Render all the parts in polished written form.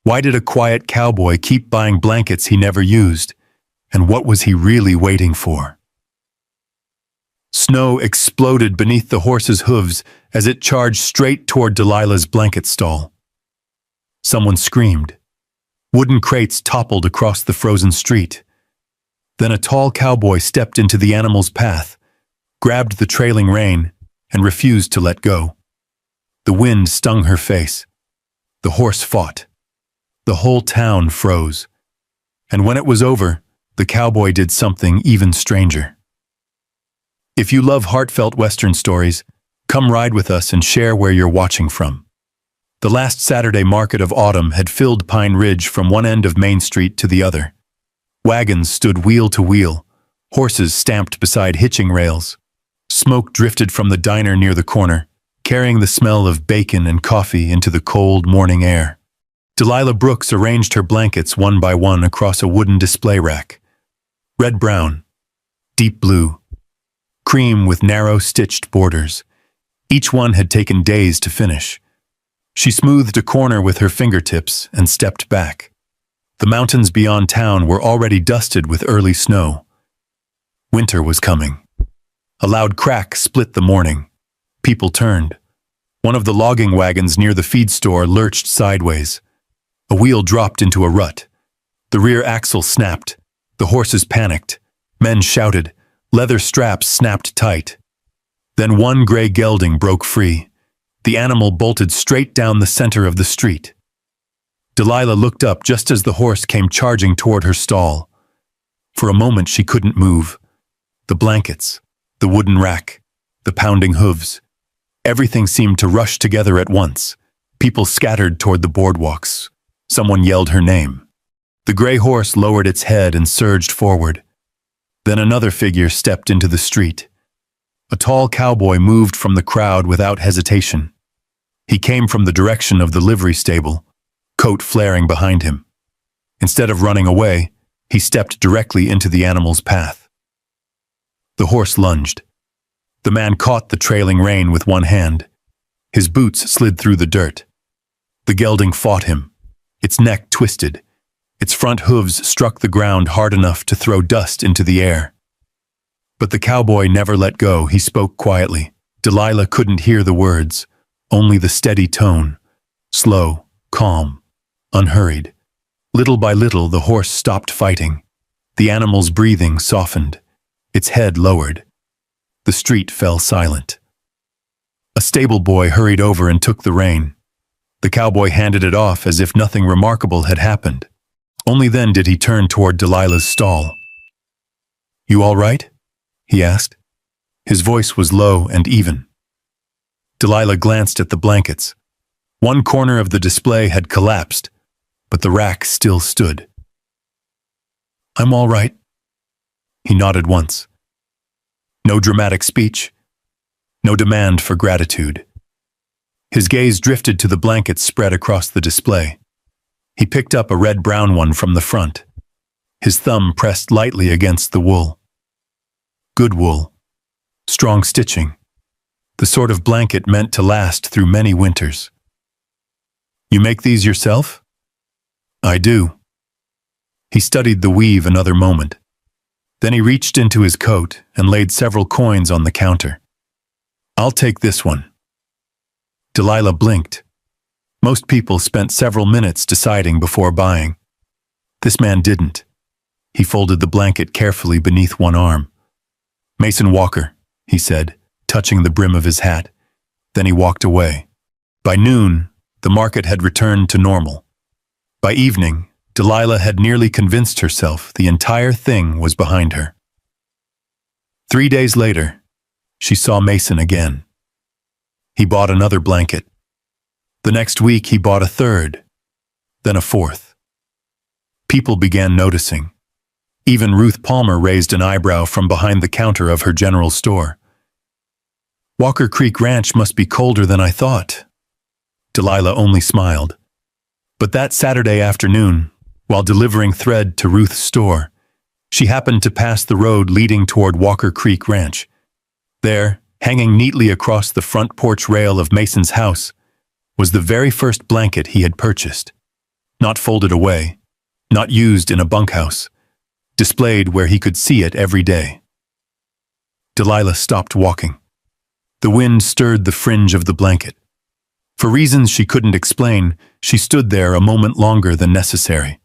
Why did a quiet cowboy keep buying blankets he never used? And what was he really waiting for? Snow exploded beneath the horse's hooves as it charged straight toward Delilah's blanket stall. Someone screamed. Wooden crates toppled across the frozen street. Then a tall cowboy stepped into the animal's path, grabbed the trailing rein, and refused to let go. The wind stung her face. The horse fought. The whole town froze. And when it was over, the cowboy did something even stranger. If you love heartfelt Western stories, come ride with us and share where you're watching from. The last Saturday market of autumn had filled Pine Ridge from one end of Main Street to the other. Wagons stood wheel to wheel, horses stamped beside hitching rails. Smoke drifted from the diner near the corner, carrying the smell of bacon and coffee into the cold morning air. Delilah Brooks arranged her blankets one by one across a wooden display rack. Red-brown, deep blue, cream with narrow stitched borders. Each one had taken days to finish. She smoothed a corner with her fingertips and stepped back. The mountains beyond town were already dusted with early snow. Winter was coming. A loud crack split the morning. People turned. One of the logging wagons near the feed store lurched sideways. A wheel dropped into a rut. The rear axle snapped. The horses panicked. Men shouted. Leather straps snapped tight. Then one gray gelding broke free. The animal bolted straight down the center of the street. Delilah looked up just as the horse came charging toward her stall. For a moment she couldn't move. The blankets, the wooden rack, the pounding hooves. Everything seemed to rush together at once. People scattered toward the boardwalks. Someone yelled her name. The gray horse lowered its head and surged forward. Then another figure stepped into the street. A tall cowboy moved from the crowd without hesitation. He came from the direction of the livery stable, coat flaring behind him. Instead of running away, he stepped directly into the animal's path. The horse lunged. The man caught the trailing rein with one hand. His boots slid through the dirt. The gelding fought him. Its neck twisted. Its front hooves struck the ground hard enough to throw dust into the air. But the cowboy never let go. He spoke quietly. Delilah couldn't hear the words, only the steady tone, slow, calm, unhurried. Little by little, the horse stopped fighting. The animal's breathing softened. Its head lowered. The street fell silent. A stable boy hurried over and took the rein. The cowboy handed it off as if nothing remarkable had happened. Only then did he turn toward Delilah's stall. "You all right?" he asked. His voice was low and even. Delilah glanced at the blankets. One corner of the display had collapsed, but the rack still stood. "I'm all right." He nodded once. No dramatic speech. No demand for gratitude. His gaze drifted to the blankets spread across the display. He picked up a red-brown one from the front. His thumb pressed lightly against the wool. Good wool. Strong stitching. The sort of blanket meant to last through many winters. "You make these yourself?" "I do." He studied the weave another moment. Then he reached into his coat and laid several coins on the counter. "I'll take this one." Delilah blinked. Most people spent several minutes deciding before buying. This man didn't. He folded the blanket carefully beneath one arm. "Mason Walker," he said, touching the brim of his hat. Then he walked away. By noon, the market had returned to normal. By evening, Delilah had nearly convinced herself the entire thing was behind her. 3 days later, she saw Mason again. He bought another blanket. The next week he bought a third, then a fourth. People began noticing. Even Ruth Palmer raised an eyebrow from behind the counter of her general store. "Walker Creek Ranch must be colder than I thought." Delilah only smiled. But that Saturday afternoon, while delivering thread to Ruth's store, she happened to pass the road leading toward Walker Creek Ranch. There, hanging neatly across the front porch rail of Mason's house, was the very first blanket he had purchased. not folded away, not used in a bunkhouse, displayed where he could see it every day. Delilah stopped walking. The wind stirred the fringe of the blanket. For reasons she couldn't explain, she stood there a moment longer than necessary.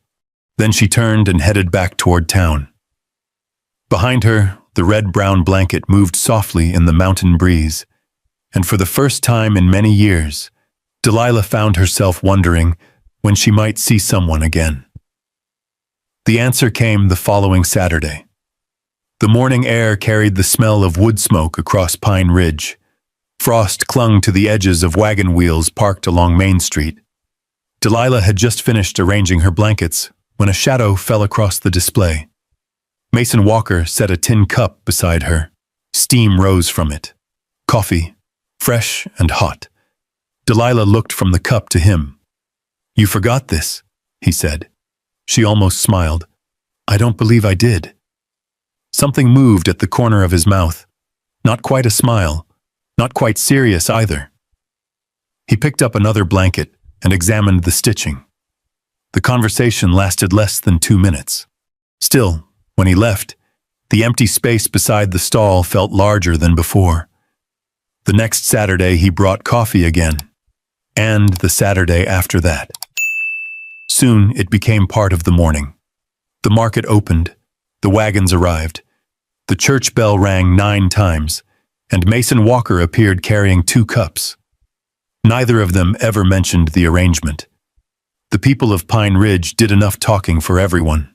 Then she turned and headed back toward town. Behind her, the red-brown blanket moved softly in the mountain breeze, and for the first time in many years, Delilah found herself wondering when she might see someone again. The answer came the following Saturday. The morning air carried the smell of wood smoke across Pine Ridge. Frost clung to the edges of wagon wheels parked along Main Street. Delilah had just finished arranging her blankets when a shadow fell across the display. Mason Walker set a tin cup beside her. Steam rose from it. Coffee, fresh and hot. Delilah looked from the cup to him. "You forgot this," he said. She almost smiled. "I don't believe I did." Something moved at the corner of his mouth. Not quite a smile, not quite serious either. He picked up another blanket and examined the stitching. The conversation lasted less than 2 minutes. Still, when he left, the empty space beside the stall felt larger than before. The next Saturday he brought coffee again, and the Saturday after that. Soon it became part of the morning. The market opened, the wagons arrived, the church bell rang 9 times, and Mason Walker appeared carrying 2 cups. Neither of them ever mentioned the arrangement. The people of Pine Ridge did enough talking for everyone.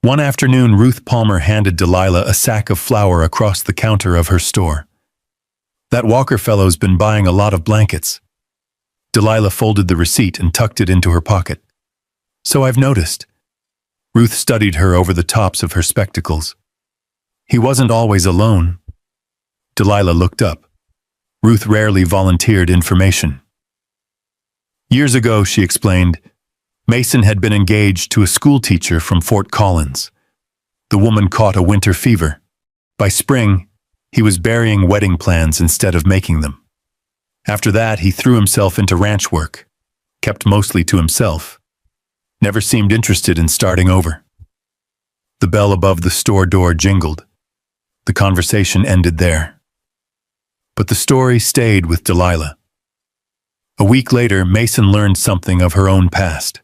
One afternoon, Ruth Palmer handed Delilah a sack of flour across the counter of her store. "That Walker fellow's been buying a lot of blankets." Delilah folded the receipt and tucked it into her pocket. "So I've noticed." Ruth studied her over the tops of her spectacles. "He wasn't always alone." Delilah looked up. Ruth rarely volunteered information. Years ago, she explained, Mason had been engaged to a schoolteacher from Fort Collins. The woman caught a winter fever. By spring, he was burying wedding plans instead of making them. After that, he threw himself into ranch work, kept mostly to himself, never seemed interested in starting over. The bell above the store door jingled. The conversation ended there. But the story stayed with Delilah. A week later, Mason learned something of her own past.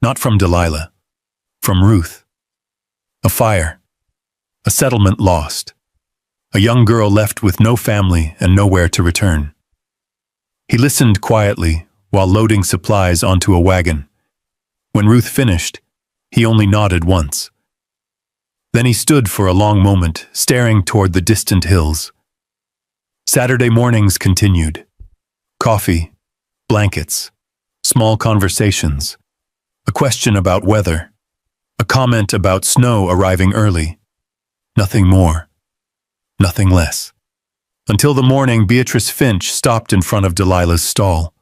Not from Delilah, from Ruth. A fire. A settlement lost. A young girl left with no family and nowhere to return. He listened quietly while loading supplies onto a wagon. When Ruth finished, he only nodded once. Then he stood for a long moment, staring toward the distant hills. Saturday mornings continued. Coffee, blankets, small conversations, a question about weather, a comment about snow arriving early. Nothing more, nothing less. Until the morning, Beatrice Finch stopped in front of Delilah's stall.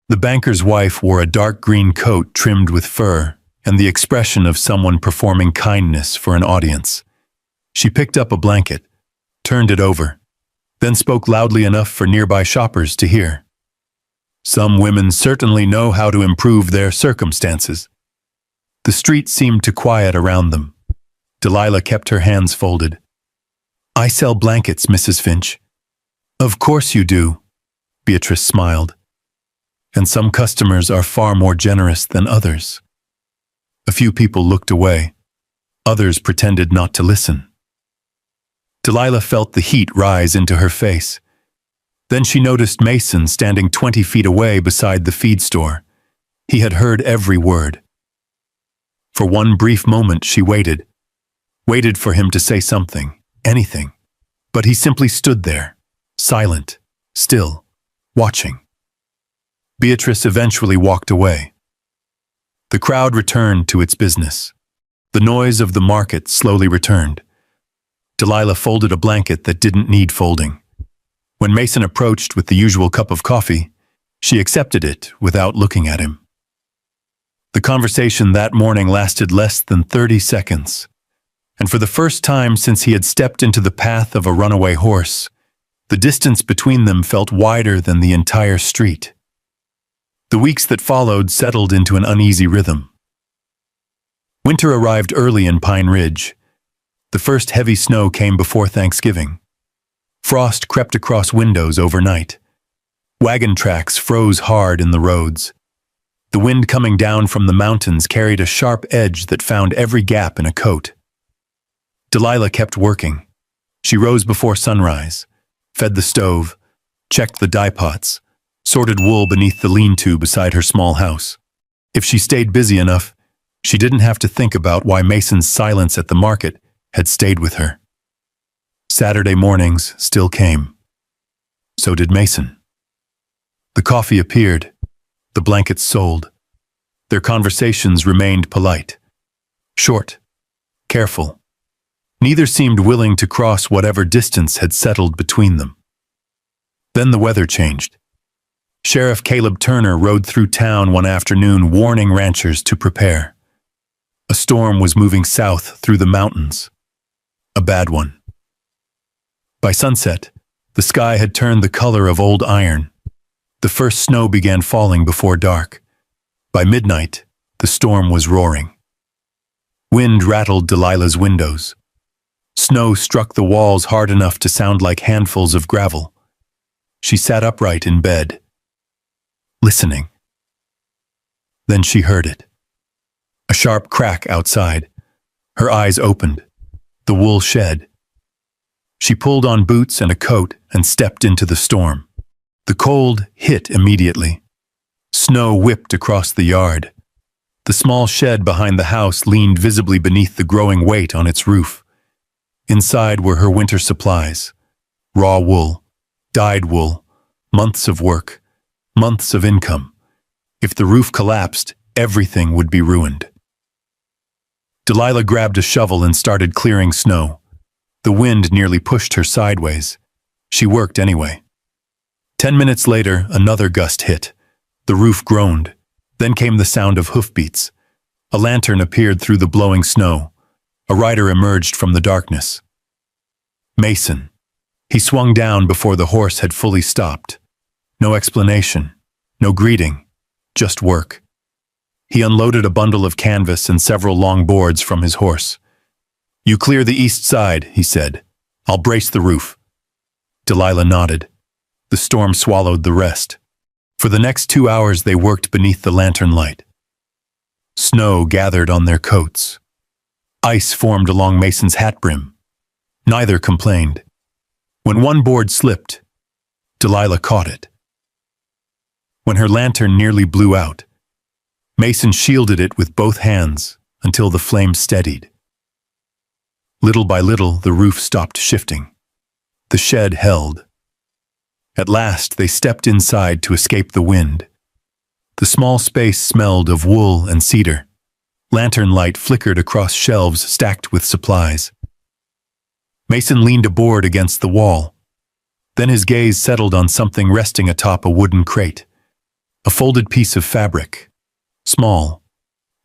The banker's wife wore a dark green coat trimmed with fur and the expression of someone performing kindness for an audience. She picked up a blanket, turned it over, then spoke loudly enough for nearby shoppers to hear. "Some women certainly know how to improve their circumstances." The street seemed to quiet around them. Delilah kept her hands folded. "I sell blankets, Mrs. Finch." "Of course you do," Beatrice smiled. "And some customers are far more generous than others." A few people looked away. Others pretended not to listen. Delilah felt the heat rise into her face. Then she noticed Mason standing 20 feet away beside the feed store. He had heard every word. For one brief moment she waited for him to say something, anything. But he simply stood there, silent, still, watching. Beatrice eventually walked away. The crowd returned to its business. The noise of the market slowly returned. Delilah folded a blanket that didn't need folding. When Mason approached with the usual cup of coffee, she accepted it without looking at him. The conversation that morning lasted less than 30 seconds, and for the first time since he had stepped into the path of a runaway horse, the distance between them felt wider than the entire street. The weeks that followed settled into an uneasy rhythm. Winter arrived early in Pine Ridge. The first heavy snow came before Thanksgiving. Frost crept across windows overnight. Wagon tracks froze hard in the roads. The wind coming down from the mountains carried a sharp edge that found every gap in a coat. Delilah kept working. She rose before sunrise, fed the stove, checked the dye pots, sorted wool beneath the lean-to beside her small house. If she stayed busy enough, she didn't have to think about why Mason's silence at the market had stayed with her. Saturday mornings still came. So did Mason. The coffee appeared. The blankets sold. Their conversations remained polite. Short. Careful. Neither seemed willing to cross whatever distance had settled between them. Then the weather changed. Sheriff Caleb Turner rode through town one afternoon warning ranchers to prepare. A storm was moving south through the mountains. A bad one. By sunset, the sky had turned the color of old iron. The first snow began falling before dark. By midnight, the storm was roaring. Wind rattled Delilah's windows. Snow struck the walls hard enough to sound like handfuls of gravel. She sat upright in bed, listening. Then she heard it. A sharp crack outside. Her eyes opened. The wool shed. She pulled on boots and a coat and stepped into the storm. The cold hit immediately. Snow whipped across the yard. The small shed behind the house leaned visibly beneath the growing weight on its roof. Inside were her winter supplies. Raw wool, dyed wool, months of work, months of income. If the roof collapsed, everything would be ruined. Delilah grabbed a shovel and started clearing snow. The wind nearly pushed her sideways. She worked anyway. 10 minutes later, another gust hit. The roof groaned. Then came the sound of hoofbeats. A lantern appeared through the blowing snow. A rider emerged from the darkness. Mason. He swung down before the horse had fully stopped. No explanation, no greeting, just work. He unloaded a bundle of canvas and several long boards from his horse. "You clear the east side," he said. "I'll brace the roof." Delilah nodded. The storm swallowed the rest. For the next 2 hours they worked beneath the lantern light. Snow gathered on their coats. Ice formed along Mason's hat brim. Neither complained. When one board slipped, Delilah caught it. When her lantern nearly blew out, Mason shielded it with both hands until the flame steadied. Little by little, the roof stopped shifting. The shed held. At last, they stepped inside to escape the wind. The small space smelled of wool and cedar. Lantern light flickered across shelves stacked with supplies. Mason leaned a board against the wall. Then his gaze settled on something resting atop a wooden crate. A folded piece of fabric. Small,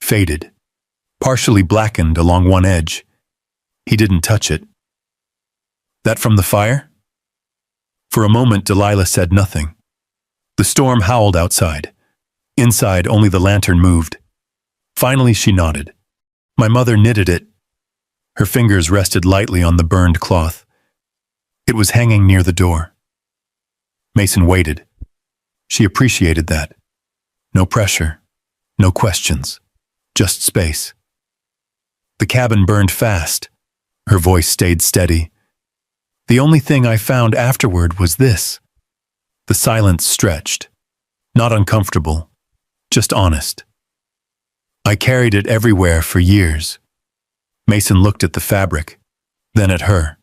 faded, partially blackened along one edge. He didn't touch it. "That from the fire?" For a moment, Delilah said nothing. The storm howled outside. Inside, only the lantern moved. Finally, she nodded. "My mother knitted it." Her fingers rested lightly on the burned cloth. It was hanging near the door. Mason waited. She appreciated that. No pressure, no questions, just space. The cabin burned fast. Her voice stayed steady. "The only thing I found afterward was this." The silence stretched. Not uncomfortable, just honest. "I carried it everywhere for years." Mason looked at the fabric, then at her.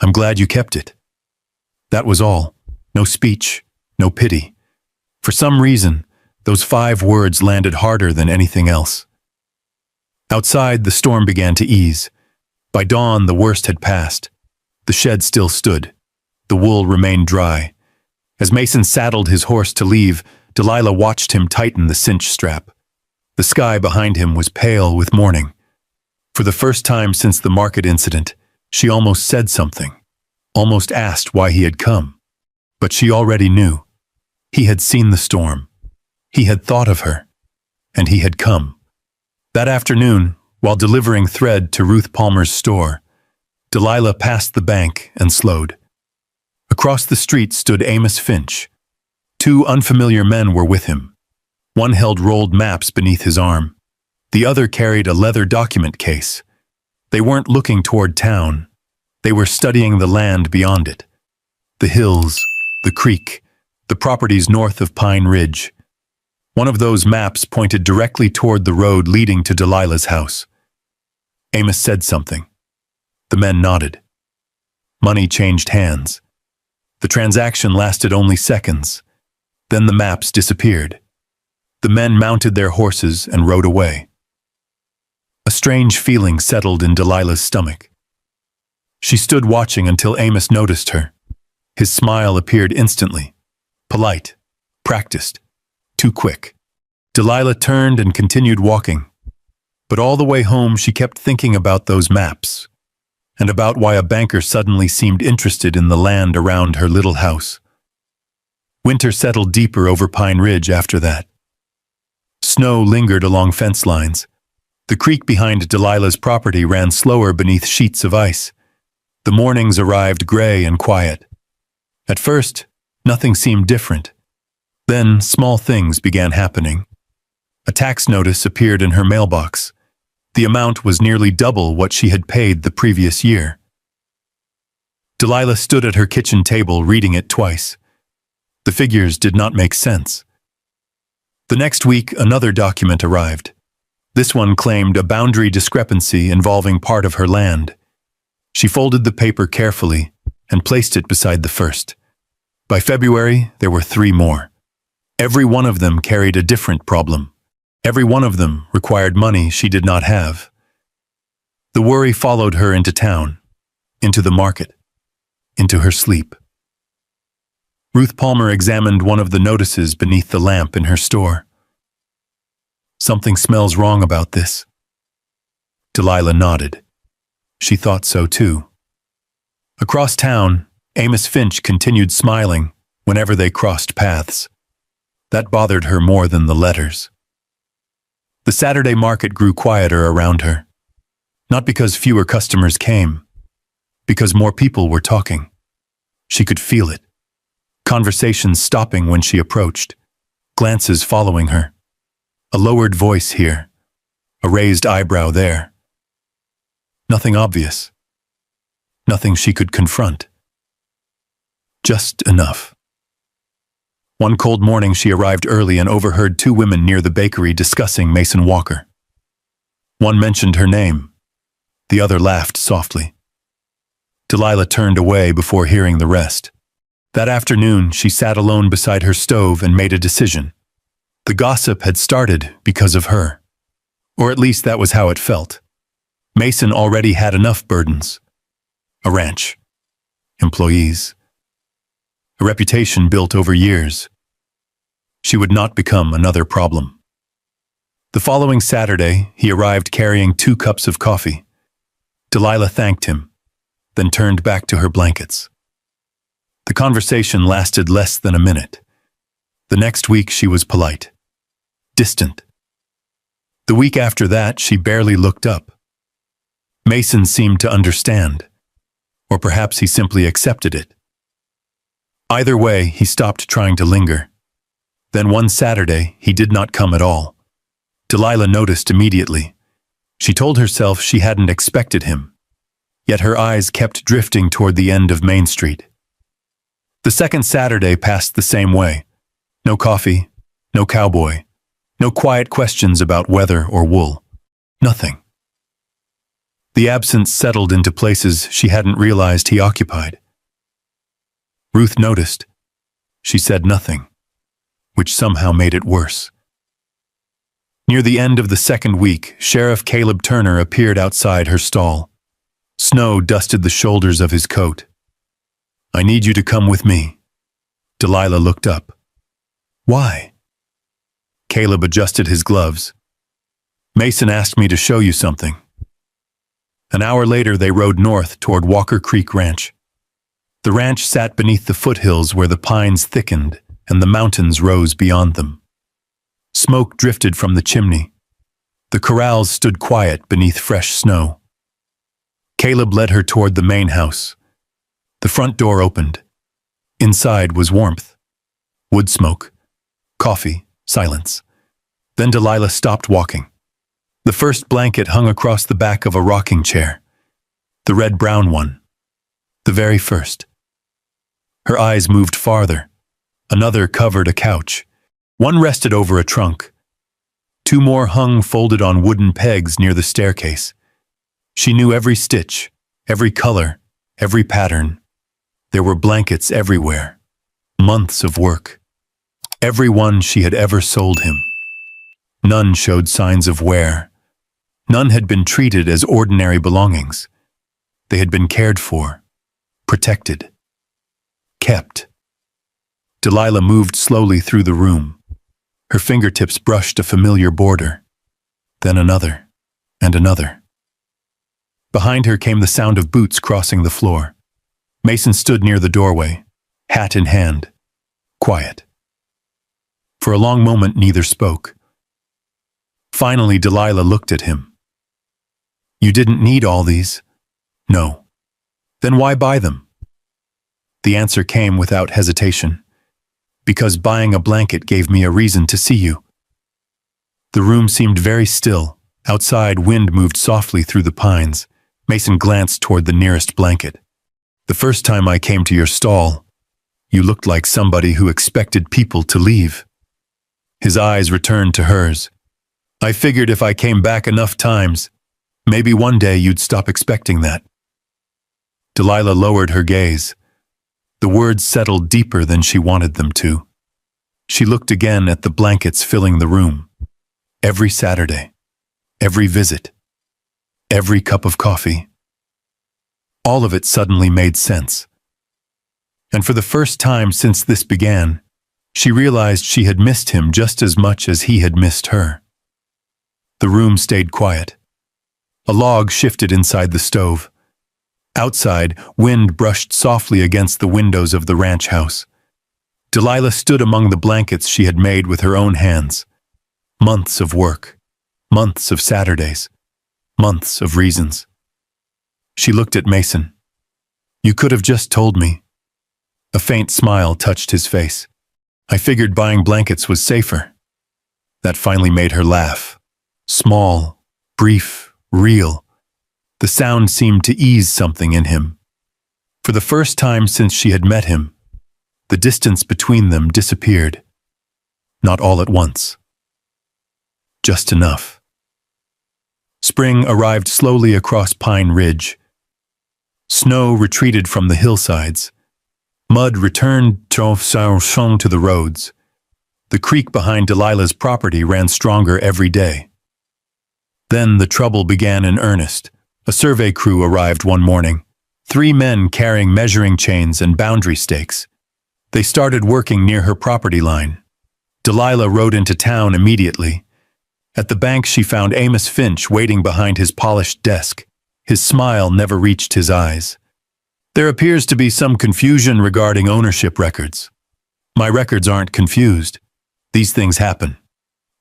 "I'm glad you kept it." That was all. No speech, no pity. For some reason, those 5 words landed harder than anything else. Outside, the storm began to ease. By dawn, the worst had passed. The shed still stood. The wool remained dry. As Mason saddled his horse to leave, Delilah watched him tighten the cinch strap. The sky behind him was pale with morning. For the first time since the market incident, she almost said something, almost asked why he had come. But she already knew. He had seen the storm. He had thought of her, and he had come. That afternoon, while delivering thread to Ruth Palmer's store, Delilah passed the bank and slowed. Across the street stood Amos Finch. Two unfamiliar men were with him. One held rolled maps beneath his arm. The other carried a leather document case. They weren't looking toward town. They were studying the land beyond it. The hills, the creek, the properties north of Pine Ridge. One of those maps pointed directly toward the road leading to Delilah's house. Amos said something. The men nodded. Money changed hands. The transaction lasted only seconds. Then the maps disappeared. The men mounted their horses and rode away. A strange feeling settled in Delilah's stomach. She stood watching until Amos noticed her. His smile appeared instantly. Polite, practiced, too quick. Delilah turned and continued walking. But all the way home she kept thinking about those maps, and about why a banker suddenly seemed interested in the land around her little house. Winter settled deeper over Pine Ridge after that. Snow lingered along fence lines. The creek behind Delilah's property ran slower beneath sheets of ice. The mornings arrived gray and quiet. At first, nothing seemed different. Then, small things began happening. A tax notice appeared in her mailbox. The amount was nearly double what she had paid the previous year. Delilah stood at her kitchen table reading it twice. The figures did not make sense. The next week, another document arrived. This one claimed a boundary discrepancy involving part of her land. She folded the paper carefully and placed it beside the first. By February, there were 3 more. Every one of them carried a different problem. Every one of them required money she did not have. The worry followed her into town, into the market, into her sleep. Ruth Palmer examined one of the notices beneath the lamp in her store. Something smells wrong about this. Delilah nodded. She thought so too. Across town, Amos Finch continued smiling whenever they crossed paths. That bothered her more than the letters. The Saturday market grew quieter around her. Not because fewer customers came, because more people were talking. She could feel it. Conversations stopping when she approached, glances following her. A lowered voice here, a raised eyebrow there. Nothing obvious. Nothing she could confront. Just enough. One cold morning she arrived early and overheard 2 women near the bakery discussing Mason Walker. One mentioned her name. The other laughed softly. Delilah turned away before hearing the rest. That afternoon she sat alone beside her stove and made a decision. The gossip had started because of her. Or at least that was how it felt. Mason already had enough burdens. A ranch. Employees. A reputation built over years. She would not become another problem. The following Saturday, he arrived carrying 2 cups of coffee. Delilah thanked him, then turned back to her blankets. The conversation lasted less than a minute. The next week she was polite. Distant. The week after that, she barely looked up. Mason seemed to understand. Or perhaps he simply accepted it. Either way, he stopped trying to linger. Then one Saturday, he did not come at all. Delilah noticed immediately. She told herself she hadn't expected him. Yet her eyes kept drifting toward the end of Main Street. The second Saturday passed the same way. No coffee, no cowboy, no quiet questions about weather or wool. Nothing. The absence settled into places she hadn't realized he occupied. Ruth noticed. She said nothing, which somehow made it worse. Near the end of the second week, Sheriff Caleb Turner appeared outside her stall. Snow dusted the shoulders of his coat. "I need you to come with me." Delilah looked up. "Why?" Caleb adjusted his gloves. "Mason asked me to show you something." An hour later, they rode north toward Walker Creek Ranch. The ranch sat beneath the foothills where the pines thickened and the mountains rose beyond them. Smoke drifted from the chimney. The corrals stood quiet beneath fresh snow. Caleb led her toward the main house. The front door opened. Inside was warmth, wood smoke, coffee, silence. Then Delilah stopped walking. The first blanket hung across the back of a rocking chair. The red-brown one. The very first. Her eyes moved farther. Another covered a couch. One rested over a trunk. Two more hung folded on wooden pegs near the staircase. She knew every stitch, every color, every pattern. There were blankets everywhere. Months of work. Every one she had ever sold him. None showed signs of wear. None had been treated as ordinary belongings. They had been cared for, protected, kept. Delilah moved slowly through the room. Her fingertips brushed a familiar border, then another, and another. Behind her came the sound of boots crossing the floor. Mason stood near the doorway, hat in hand, quiet. For a long moment, neither spoke. Finally, Delilah looked at him. "You didn't need all these?" "No." "Then why buy them?" The answer came without hesitation. "Because buying a blanket gave me a reason to see you." The room seemed very still. Outside, wind moved softly through the pines. Mason glanced toward the nearest blanket. "The first time I came to your stall, you looked like somebody who expected people to leave." His eyes returned to hers. "I figured if I came back enough times, maybe one day you'd stop expecting that." Delilah lowered her gaze. The words settled deeper than she wanted them to. She looked again at the blankets filling the room. Every Saturday, every visit, every cup of coffee. All of it suddenly made sense. And for the first time since this began, she realized she had missed him just as much as he had missed her. The room stayed quiet. A log shifted inside the stove. Outside, wind brushed softly against the windows of the ranch house. Delilah stood among the blankets she had made with her own hands. Months of work, months of Saturdays, months of reasons. She looked at Mason. "You could have just told me." A faint smile touched his face. "I figured buying blankets was safer." That finally made her laugh. Small, brief, real. The sound seemed to ease something in him. For the first time since she had met him, the distance between them disappeared. Not all at once. Just enough. Spring arrived slowly across Pine Ridge. Snow retreated from the hillsides. Mud returned to the roads. The creek behind Delilah's property ran stronger every day. Then the trouble began in earnest. A survey crew arrived one morning, 3 men carrying measuring chains and boundary stakes. They started working near her property line. Delilah rode into town immediately. At the bank she found Amos Finch waiting behind his polished desk. His smile never reached his eyes. "There appears to be some confusion regarding ownership records." "My records aren't confused. These things happen."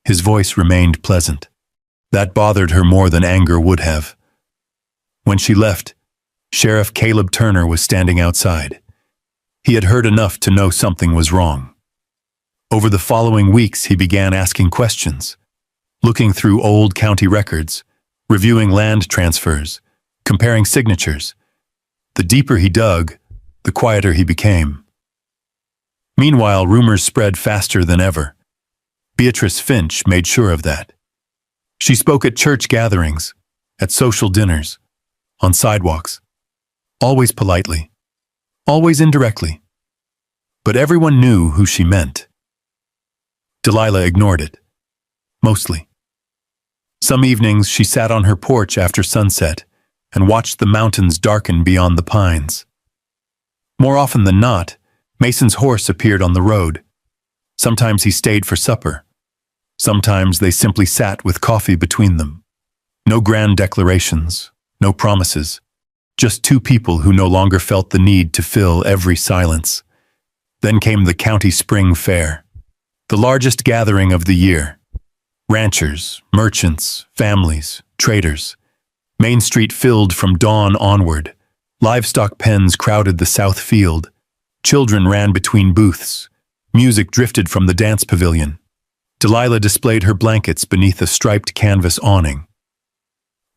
His voice remained pleasant. That bothered her more than anger would have. When she left, Sheriff Caleb Turner was standing outside. He had heard enough to know something was wrong. Over the following weeks, he began asking questions, looking through old county records, reviewing land transfers, comparing signatures. The deeper he dug, the quieter he became. Meanwhile, rumors spread faster than ever. Beatrice Finch made sure of that. She spoke at church gatherings, at social dinners, on sidewalks, always politely, always indirectly. But everyone knew who she meant. Delilah ignored it, mostly. Some evenings she sat on her porch after sunset and watched the mountains darken beyond the pines. More often than not, Mason's horse appeared on the road. Sometimes he stayed for supper. Sometimes they simply sat with coffee between them. No grand declarations, no promises. Just 2 people who no longer felt the need to fill every silence. Then came the county spring fair, the largest gathering of the year. Ranchers, merchants, families, traders. Main Street filled from dawn onward. Livestock pens crowded the south field. Children ran between booths. Music drifted from the dance pavilion. Delilah displayed her blankets beneath a striped canvas awning.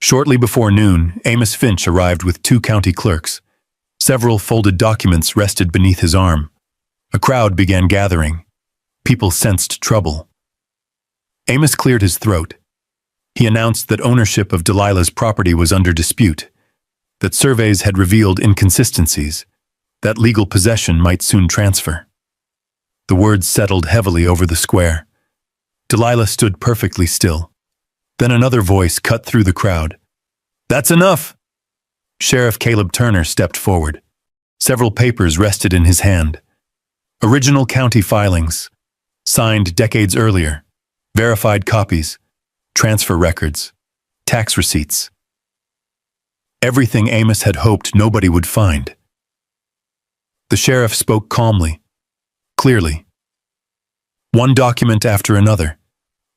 Shortly before noon, Amos Finch arrived with 2 county clerks. Several folded documents rested beneath his arm. A crowd began gathering. People sensed trouble. Amos cleared his throat. He announced that ownership of Delilah's property was under dispute, that surveys had revealed inconsistencies, that legal possession might soon transfer. The words settled heavily over the square. Delilah stood perfectly still. Then another voice cut through the crowd. "That's enough!" Sheriff Caleb Turner stepped forward. Several papers rested in his hand. Original county filings, signed decades earlier, verified copies, transfer records, tax receipts. Everything Amos had hoped nobody would find. The sheriff spoke calmly, clearly. One document after another.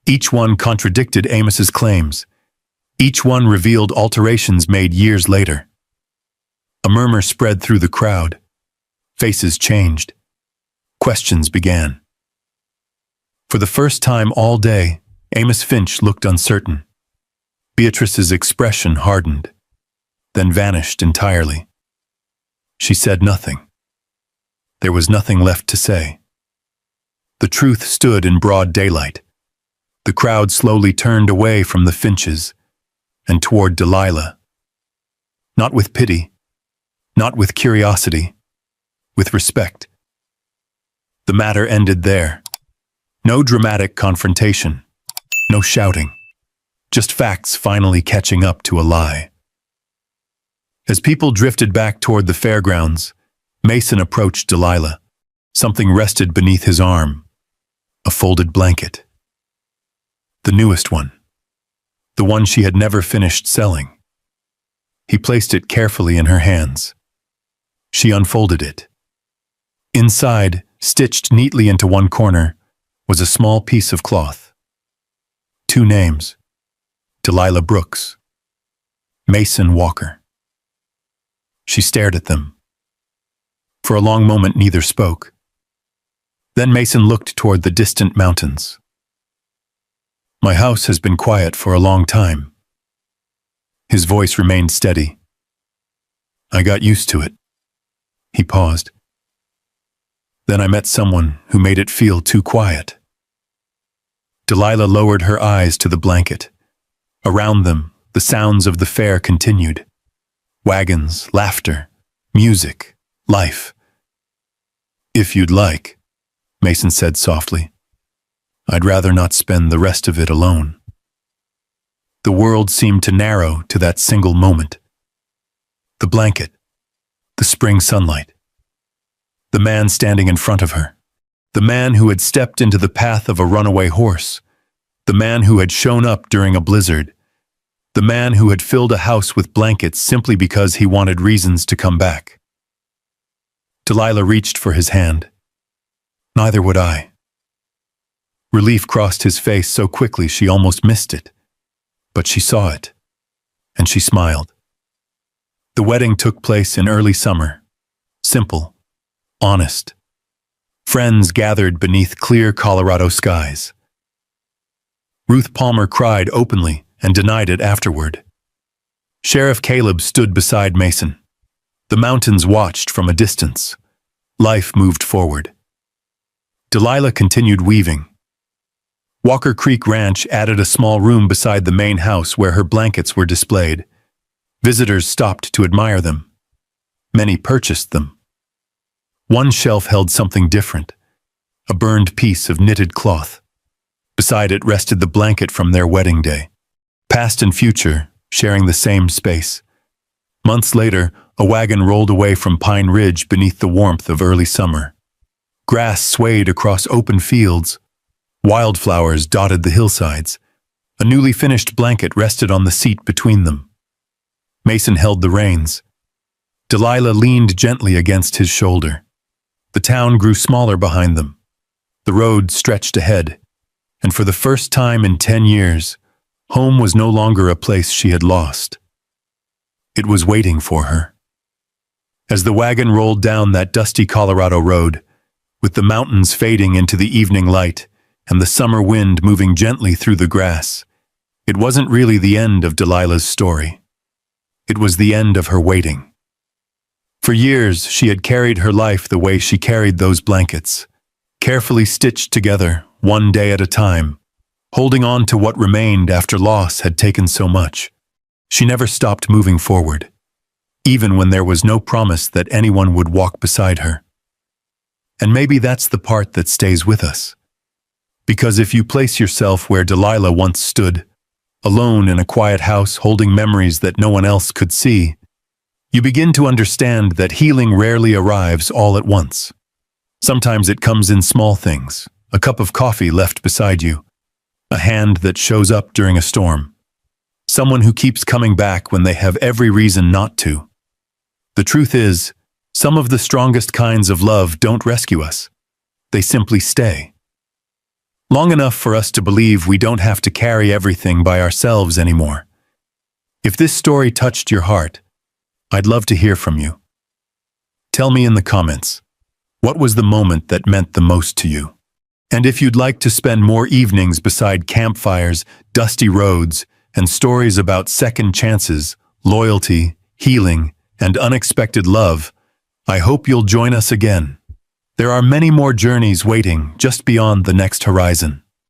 Each one contradicted Amos's claims. Each one revealed alterations made years later. A murmur spread through the crowd. Faces changed. Questions began. For the first time all day, Amos Finch looked uncertain. Beatrice's expression hardened, then vanished entirely. She said nothing. There was nothing left to say. The truth stood in broad daylight. The crowd slowly turned away from the Finches and toward Delilah. Not with pity, not with curiosity, with respect. The matter ended there. No dramatic confrontation, no shouting, just facts finally catching up to a lie. As people drifted back toward the fairgrounds, Mason approached Delilah. Something rested beneath his arm. A folded blanket. The newest one. The one she had never finished selling. He placed it carefully in her hands. She unfolded it. Inside, stitched neatly into one corner, was a small piece of cloth. 2 names. Delilah Brooks. Mason Walker. She stared at them. For a long moment neither spoke. Then Mason looked toward the distant mountains. "My house has been quiet for a long time." His voice remained steady. "I got used to it." He paused. "Then I met someone who made it feel too quiet." Delilah lowered her eyes to the blanket. Around them, the sounds of the fair continued. Wagons, laughter, music, life. "If you'd like," Mason said softly. "I'd rather not spend the rest of it alone." The world seemed to narrow to that single moment. The blanket, the spring sunlight, the man standing in front of her, the man who had stepped into the path of a runaway horse, the man who had shown up during a blizzard, the man who had filled a house with blankets simply because he wanted reasons to come back. Delilah reached for his hand. "Neither would I." Relief crossed his face so quickly she almost missed it. But she saw it, and she smiled. The wedding took place in early summer. Simple, honest. Friends gathered beneath clear Colorado skies. Ruth Palmer cried openly and denied it afterward. Sheriff Caleb stood beside Mason. The mountains watched from a distance. Life moved forward. Delilah continued weaving. Walker Creek Ranch added a small room beside the main house where her blankets were displayed. Visitors stopped to admire them. Many purchased them. One shelf held something different, a burned piece of knitted cloth. Beside it rested the blanket from their wedding day. Past and future, sharing the same space. Months later, a wagon rolled away from Pine Ridge beneath the warmth of early summer. Grass swayed across open fields. Wildflowers dotted the hillsides. A newly finished blanket rested on the seat between them. Mason held the reins. Delilah leaned gently against his shoulder. The town grew smaller behind them. The road stretched ahead. and for the first time in 10 years, home was no longer a place she had lost. It was waiting for her. As the wagon rolled down that dusty Colorado road, with the mountains fading into the evening light and the summer wind moving gently through the grass, it wasn't really the end of Delilah's story. It was the end of her waiting. For years, she had carried her life the way she carried those blankets, carefully stitched together, one day at a time, holding on to what remained after loss had taken so much. She never stopped moving forward, even when there was no promise that anyone would walk beside her. And maybe that's the part that stays with us. Because if you place yourself where Delilah once stood, alone in a quiet house holding memories that no one else could see, you begin to understand that healing rarely arrives all at once. Sometimes it comes in small things, a cup of coffee left beside you, a hand that shows up during a storm, someone who keeps coming back when they have every reason not to. The truth is, some of the strongest kinds of love don't rescue us. They simply stay. Long enough for us to believe we don't have to carry everything by ourselves anymore. If this story touched your heart, I'd love to hear from you. Tell me in the comments, what was the moment that meant the most to you? And if you'd like to spend more evenings beside campfires, dusty roads, and stories about second chances, loyalty, healing, and unexpected love, I hope you'll join us again. There are many more journeys waiting just beyond the next horizon.